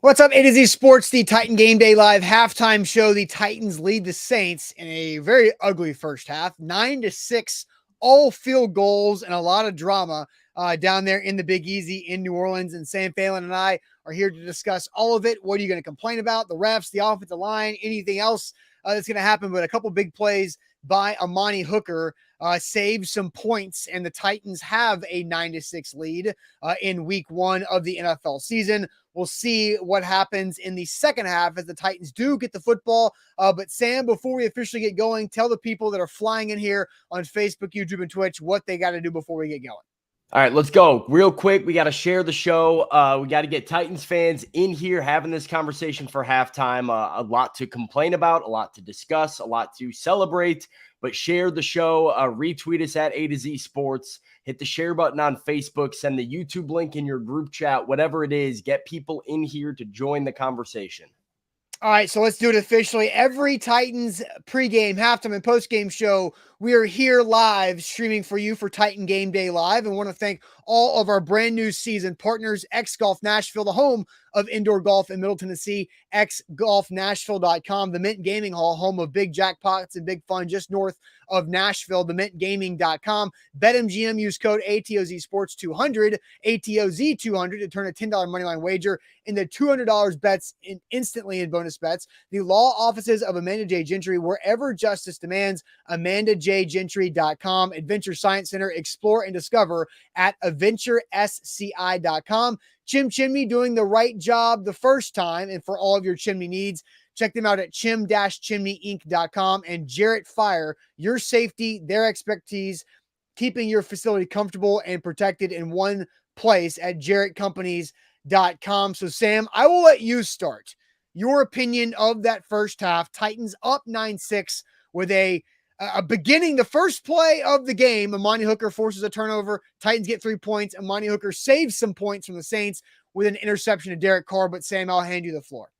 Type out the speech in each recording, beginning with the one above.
What's up, A to Z Sports, the Titan Game Day Live halftime show. The Titans lead the Saints in a very ugly first half, 9-6, all field goals and a lot of drama down there in the Big Easy in New Orleans. And Sam Phelan and I are here to discuss all of it. What are you going to complain about? The refs, the offensive line, anything else that's going to happen? But a couple big plays by Amani Hooker saved some points, and the Titans have a 9-6 lead in week one of the NFL season. We'll see what happens in the second half as the Titans do get the football. But Sam, before we officially get going, tell the people that are flying in here on Facebook, YouTube, and Twitch what they got to do before we get going. All right, let's go real quick. We got to share the show. We got to get Titans fans in here having this conversation for halftime. A lot to complain about, a lot to discuss, a lot to celebrate. But share the show. Retweet us at A to Z Sports. Hit the share button on Facebook. Send the YouTube link in your group chat. Whatever it is, get people in here to join the conversation. All right, so let's do it officially. Every Titans pregame, halftime, and postgame show, we are here live streaming for you for Titan Game Day Live, and want to thank all of our brand new season partners, X Golf Nashville, the home of indoor golf in Middle Tennessee, xgolfnashville.com, the Mint Gaming Hall, home of big jackpots and big fun just north of Nashville, themintgaming.com, BetMGM, use code ATOZ Sports 200, ATOZ 200 to turn a $10 moneyline wager into $200 bets instantly in bonus bets. The law offices of Amanda J. Gentry, wherever justice demands, AmandaJGentry.com, Adventure Science Center, explore and discover at AdventureSCI.com. Chim Chimney doing the right job the first time, and for all of your chimney needs, check them out at chim-chimneyinc.com. And Jarrett Fire, your safety, their expertise, keeping your facility comfortable and protected in one place at jarrettcompanies.com. So Sam, I will let you start. Your opinion of that first half. Titans up 9-6 with a beginning, the first play of the game. Amani Hooker forces a turnover. Titans get 3 points. Amani Hooker saves some points from the Saints with an interception to Derek Carr. But Sam, I'll hand you the floor.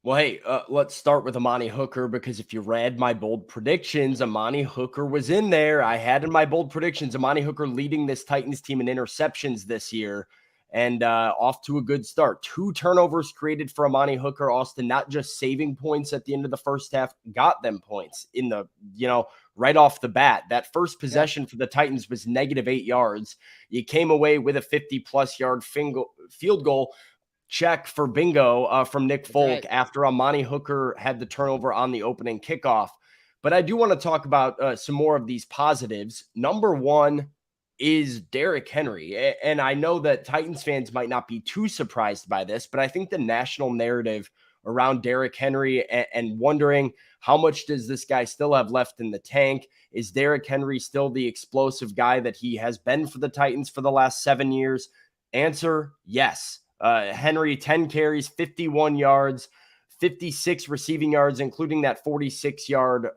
Well, hey, let's start with Amani Hooker, because if you read my bold predictions, Amani Hooker was in there. I had in my bold predictions Amani Hooker leading this Titans team in interceptions this year, and off to a good start. 2 turnovers created for Amani Hooker. Austin, not just saving points at the end of the first half, got them points in the, right off the bat. That first possession for the Titans was -8 yards. You came away with a 50-plus yard field goal. Check for bingo from Nick Folk after Amani Hooker had the turnover on the opening kickoff. But I do want to talk about some more of these positives. Number one is Derrick Henry. And I know that Titans fans might not be too surprised by this, but I think the national narrative around Derrick Henry and wondering how much does this guy still have left in the tank? Is Derrick Henry still the explosive guy that he has been for the Titans for the last 7 years? Answer, yes. Henry, 10 carries, 51 yards, 56 receiving yards, including that 46-yard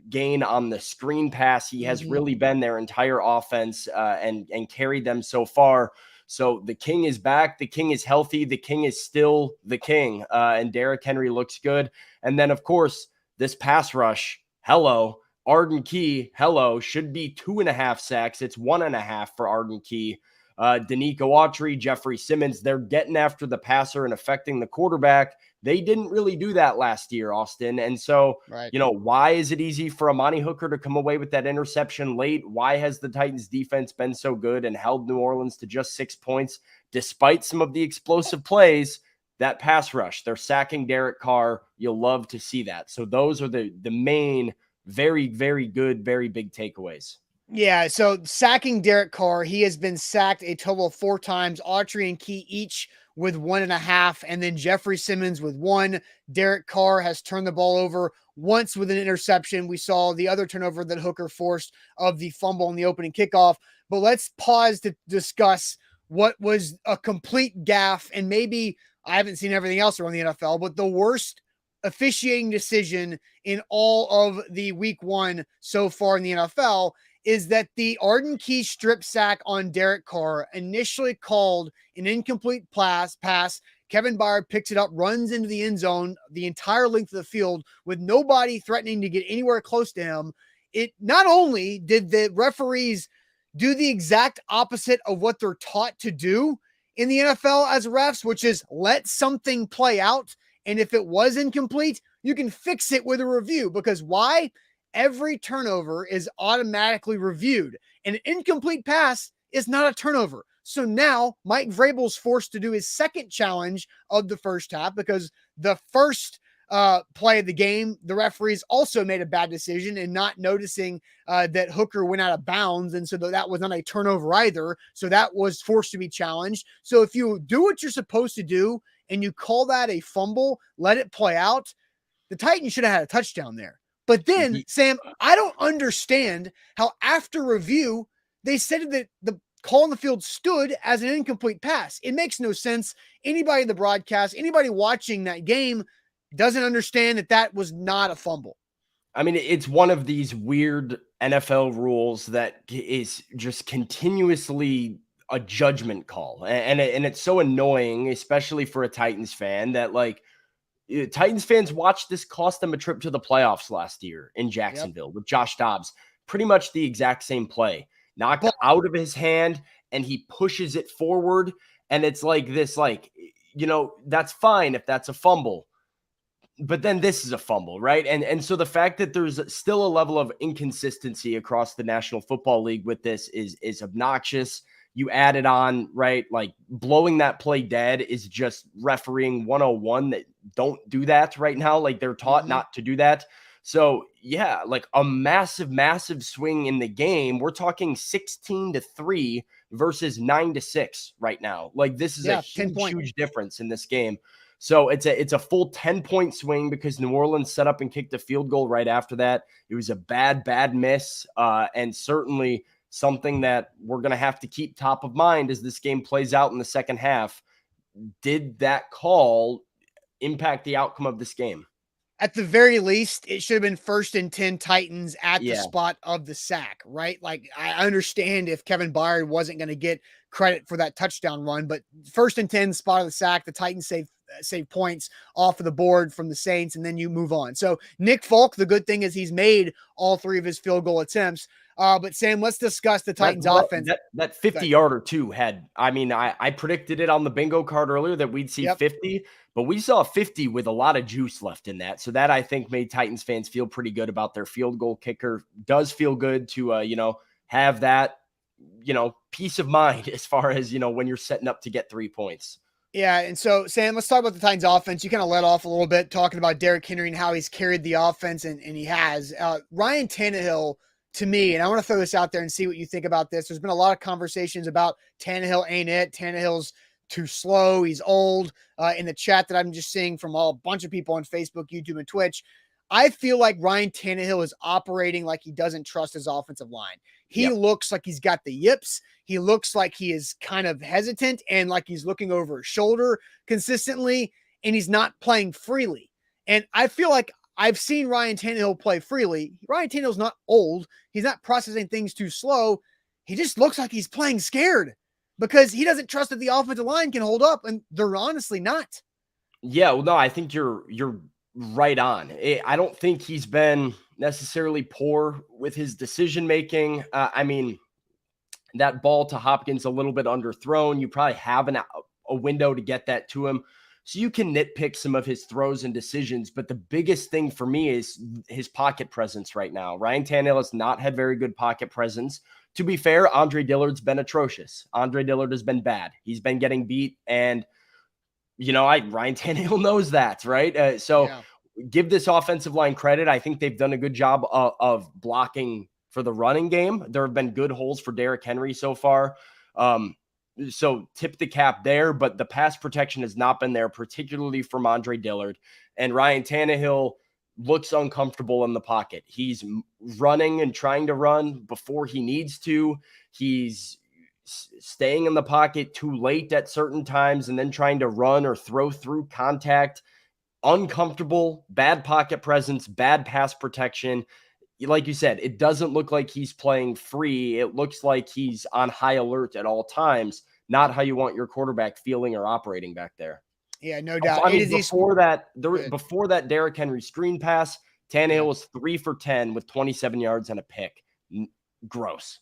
gain on the screen pass. He has really been their entire offense and carried them so far. So the King is back. The King is healthy. The King is still the King. And Derrick Henry looks good. And then, of course, this pass rush, hello. Arden Key, hello, should be 2.5 sacks. It's 1.5 for Arden Key. Danico Autry, Jeffrey Simmons, they're getting after the passer and affecting the quarterback. They didn't really do that last year, Austin. And so, why is it easy for Amani Hooker to come away with that interception late? Why has the Titans defense been so good and held New Orleans to just 6 points, despite some of the explosive plays? That pass rush, they're sacking Derek Carr. You'll love to see that. So those are the main, very, very good, very big takeaways. Yeah, so sacking Derek Carr, he has been sacked a total of 4 times. Autry and Key each with 1.5, and then Jeffrey Simmons with 1. Derek Carr has turned the ball over once with an interception. We saw the other turnover that Hooker forced of the fumble in the opening kickoff. But let's pause to discuss what was a complete gaffe, and maybe I haven't seen everything else around the NFL, but the worst officiating decision in all of the week one so far in the NFL is that the Arden Key strip sack on Derek Carr, initially called an incomplete pass. Kevin Byard picks it up, runs into the end zone the entire length of the field with nobody threatening to get anywhere close to him. It not only did the referees do the exact opposite of what they're taught to do in the NFL as refs, which is let something play out. And if it was incomplete, you can fix it with a review. Because why? Every turnover is automatically reviewed. An incomplete pass is not a turnover. So now Mike Vrabel's forced to do his second challenge of the first half because the first play of the game, the referees also made a bad decision in not noticing that Hooker went out of bounds. And so that was not a turnover either. So that was forced to be challenged. So if you do what you're supposed to do and you call that a fumble, let it play out, the Titans should have had a touchdown there. But then, Sam, I don't understand how after review, they said that the call on the field stood as an incomplete pass. It makes no sense. Anybody in the broadcast, anybody watching that game doesn't understand that that was not a fumble. I mean, it's one of these weird NFL rules that is just continuously a judgment call. And it's so annoying, especially for a Titans fan, that like Titans fans watched this cost them a trip to the playoffs last year in Jacksonville with Josh Dobbs. Pretty much the exact same play. Knocked out of his hand, and he pushes it forward. And it's like this, like, that's fine if that's a fumble. But then this is a fumble, right? And so the fact that there's still a level of inconsistency across the National Football League with this is obnoxious. You add it on, right? Like blowing that play dead is just refereeing 101. That don't do that right now. Like they're taught not to do that. So yeah, like a massive, massive swing in the game. We're talking 16-3 versus 9-6 right now. Like this is a huge difference in this game. So it's a full 10-point swing because New Orleans set up and kicked a field goal right after that. It was a bad miss, and certainly something that we're going to have to keep top of mind as this game plays out in the second half. Did that call impact the outcome of this game? At the very least, it should have been 1st and 10 Titans at the spot of the sack, right? Like, I understand if Kevin Byard wasn't going to get credit for that touchdown run, but 1st and 10 spot of the sack, the Titans save points off of the board from the Saints, and then you move on. So Nick Folk, the good thing is he's made all 3 of his field goal attempts. But Sam, let's discuss the Titans offense. That 50-yarder too had, I predicted it on the bingo card earlier that we'd see 50, but we saw 50 with a lot of juice left in that. So that I think made Titans fans feel pretty good about their field goal kicker. Does feel good to, have that, peace of mind as far as, when you're setting up to get 3 points. Yeah, and so, Sam, let's talk about the Titans offense. You kind of let off a little bit talking about Derrick Henry and how he's carried the offense, and he has. Ryan Tannehill, to me, and I want to throw this out there and see what you think about this. There's been a lot of conversations about Tannehill ain't it. Tannehill's too slow. He's old. In the chat that I'm just seeing from a bunch of people on Facebook, YouTube, and Twitch, I feel like Ryan Tannehill is operating like he doesn't trust his offensive line. He looks like he's got the yips. He looks like he is kind of hesitant and like he's looking over his shoulder consistently, and he's not playing freely. And I feel like I've seen Ryan Tannehill play freely. Ryan Tannehill's not old. He's not processing things too slow. He just looks like he's playing scared because he doesn't trust that the offensive line can hold up, and they're honestly not. Yeah, well, no, I think you're right on. I don't think he's been necessarily poor with his decision-making. That ball to Hopkins a little bit underthrown. You probably have a window to get that to him. So you can nitpick some of his throws and decisions, but the biggest thing for me is his pocket presence right now. Ryan Tannehill has not had very good pocket presence. To be fair, Andre Dillard's been atrocious. Andre Dillard has been bad. He's been getting beat, and Ryan Tannehill knows that, right? Give this offensive line credit. I think they've done a good job of blocking for the running game. There have been good holes for Derrick Henry so far. So tip the cap there, but the pass protection has not been there, particularly from Andre Dillard. And Ryan Tannehill looks uncomfortable in the pocket. He's running and trying to run before he needs to. He's staying in the pocket too late at certain times and then trying to run or throw through contact. Uncomfortable, bad pocket presence, bad pass protection. Like you said, it doesn't look like he's playing free. It looks like he's on high alert at all times. Not how you want your quarterback feeling or operating back there. Yeah, no doubt. Before that Derrick Henry screen pass, Tannehill was 3 for 10 with 27 yards and a pick. Gross.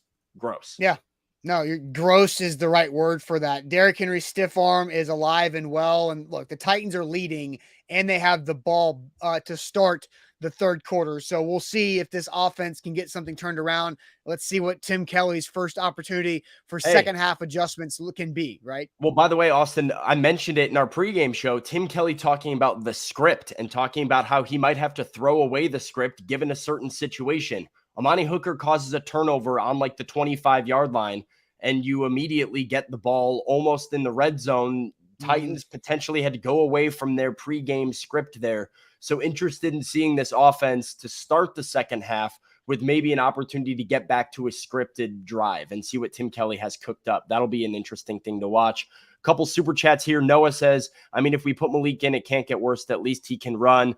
Yeah. No, you're gross is the right word for that. Derrick Henry's stiff arm is alive and well. And look, the Titans are leading and they have the ball to start the third quarter. So we'll see if this offense can get something turned around. Let's see what Tim Kelly's first opportunity for Hey, second half adjustments can be, right? well, by the way, Austin, I mentioned it in our pregame show. Tim Kelly talking about the script and talking about how he might have to throw away the script given a certain situation. Amani Hooker causes a turnover on like the 25-yard line, and you immediately get the ball almost in the red zone. Mhm. Titans potentially had to go away from their pregame script there. So interested in seeing this offense to start the second half with maybe an opportunity to get back to a scripted drive and see what Tim Kelly has cooked up. That'll be an interesting thing to watch. A couple super chats here. Noah says, I mean, if we put Malik in, it can't get worse. At least he can run.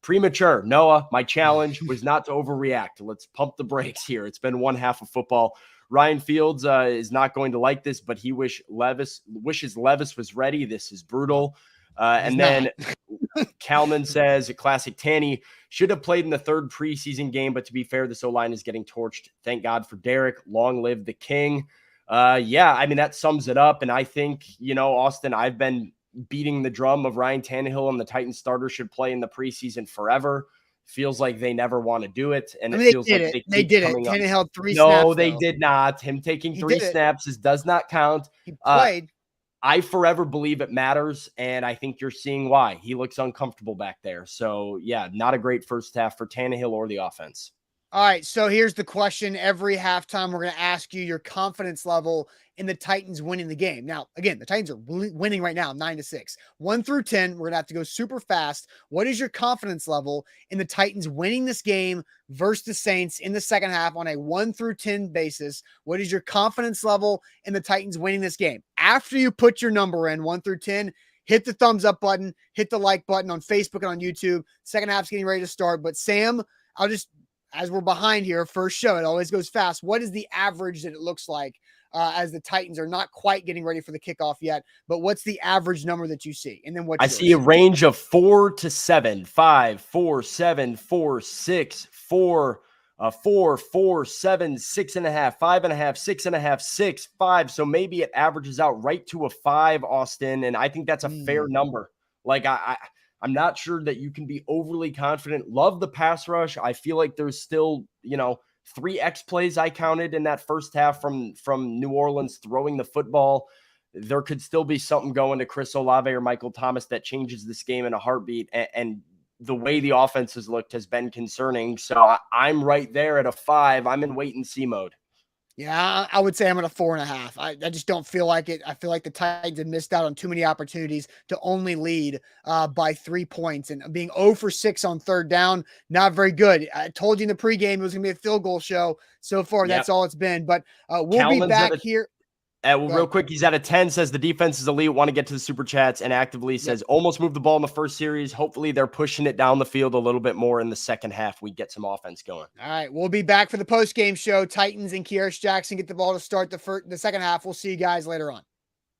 Premature. Noah, my challenge was not to overreact. Let's pump the brakes here. It's been one half of football. Ryan Fields is not going to like this, but he wishes Levis was ready. This is brutal. And then Kalman says, a classic Tanny, should have played in the third preseason game, but to be fair, this O-line is getting torched. Thank God for Derek. Long live the king. Yeah, I mean, that sums it up. And I think, Austin, I've been beating the drum of Ryan Tannehill and the Titans starter should play in the preseason forever. Feels like they never want to do it. And I it mean, feels they did like it. they They keep did it. coming up. Tannehill held 3 No, snaps, they though. did not. Him taking He 3 did it. snaps does not count. He played. I forever believe it matters, and I think you're seeing why. He looks uncomfortable back there. So, yeah, not a great first half for Tannehill or the offense. All right, so here's the question. Every halftime, we're going to ask you your confidence level in the Titans winning the game. Now, again, the Titans are winning right now, 9-6. 1 through 10, we're going to have to go super fast. What is your confidence level in the Titans winning this game versus the Saints in the second half on a 1 through 10 basis? What is your confidence level in the Titans winning this game? After you put your number in 1 through 10, hit the thumbs up button, hit the like button on Facebook and on YouTube. Second half's getting ready to start. But Sam, as we're behind here, first show, it always goes fast. What is the average that it looks like as the Titans are not quite getting ready for the kickoff yet? But what's the average number that you see? And then what's I yours? see a range of 4 to 7, 5, 4, 7, 4, 6, 4, 4, 4, 7, 6.5, 5.5, 6.5, 6, 5. So maybe it averages out right to a 5, Austin. And I think that's a fair number. Like I'm not sure that you can be overly confident. Love the pass rush. I feel like there's still, 3 X plays I counted in that first half from New Orleans throwing the football. There could still be something going to Chris Olave or Michael Thomas that changes this game in a heartbeat. And the way the offense has looked has been concerning. So I'm right there at a 5. I'm in wait and see mode. Yeah, I would say I'm at a 4.5. I just don't feel like it. I feel like the Titans have missed out on too many opportunities to only lead by 3 points, and being 0 for 6 on third down, not very good. I told you in the pregame it was going to be a field goal show. So far, that's all it's been. But we'll be back here. Well, real quick, he's at a 10, says the defense is elite, want to get to the super chats, and actively says almost moved the ball in the first series. Hopefully they're pushing it down the field a little bit more in the second half. We get some offense going. All right, we'll be back for the post-game show. Titans and Kieris Jackson get the ball to start the second half. We'll see you guys later on.